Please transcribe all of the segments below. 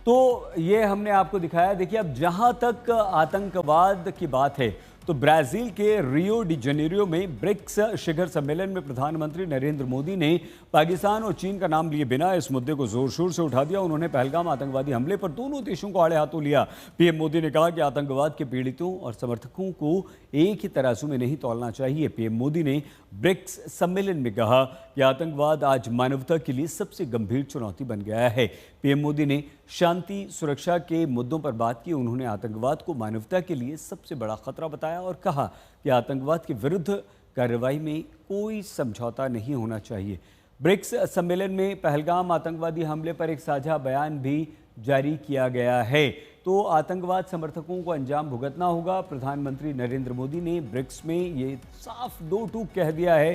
तो ये हमने आपको दिखाया। देखिए, अब जहां तक आतंकवाद की बात है तो ब्राजील के रियो डी जनेरियो में ब्रिक्स शिखर सम्मेलन में प्रधानमंत्री नरेंद्र मोदी ने पाकिस्तान और चीन का नाम लिए बिना इस मुद्दे को जोर शोर से उठा दिया। उन्होंने पहलगाम आतंकवादी हमले पर दोनों देशों को आड़े हाथों लिया। पीएम मोदी ने कहा कि आतंकवाद के पीड़ितों और समर्थकों को एक ही तराजू में नहीं तौलना चाहिए। पीएम मोदी ने ब्रिक्स सम्मेलन में कहा कि आतंकवाद आज मानवता के लिए सबसे गंभीर चुनौती बन गया है। पीएम मोदी ने शांति सुरक्षा के मुद्दों पर बात की। उन्होंने आतंकवाद को मानवता के लिए सबसे बड़ा खतरा बताया और कहा कि आतंकवाद के विरुद्ध कार्रवाई में कोई समझौता नहीं होना चाहिए। ब्रिक्स सम्मेलन में पहलगाम आतंकवादी हमले पर एक साझा बयान भी जारी किया गया है। तो आतंकवाद समर्थकों को अंजाम भुगतना होगा। प्रधानमंत्री नरेंद्र मोदी ने ब्रिक्स में ये साफ दो टूक कह दिया है,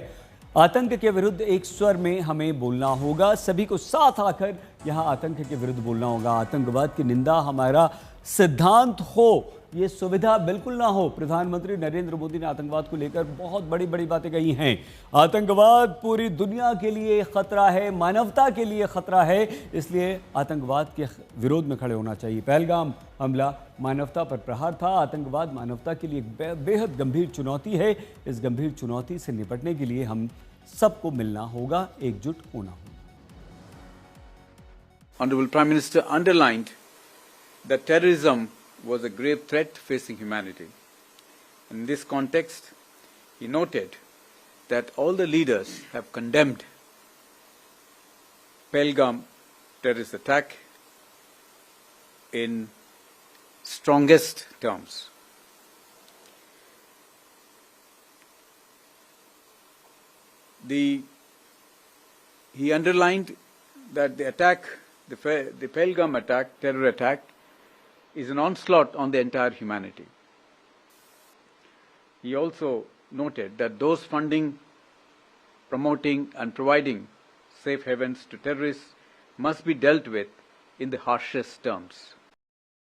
आतंक के विरुद्ध एक स्वर में हमें बोलना होगा। सभी को साथ आकर यहाँ आतंक के विरुद्ध बोलना होगा। आतंकवाद की निंदा हमारा सिद्धांत हो, ये सुविधा बिल्कुल ना हो। प्रधानमंत्री नरेंद्र मोदी ने आतंकवाद को लेकर बहुत बड़ी बड़ी बातें कही हैं। आतंकवाद पूरी दुनिया के लिए खतरा है, मानवता के लिए खतरा है, इसलिए आतंकवाद के विरोध में खड़े होना चाहिए। पहलगाम हमला मानवता पर प्रहार था। आतंकवाद मानवता के लिए बेहद गंभीर चुनौती है। इस गंभीर चुनौती से निपटने के लिए हम सबको मिलना होगा, एकजुट होना होगा। Honorable Prime Minister underlined that terrorism was a grave threat facing humanity. In this context, he noted that all the leaders have condemned Pahalgam terrorist attack in strongest terms. He underlined that the attack, the Pahalgam attack, terror attack, is an onslaught on the entire humanity. He also noted that those funding, promoting and providing safe havens to terrorists must be dealt with in the harshest terms.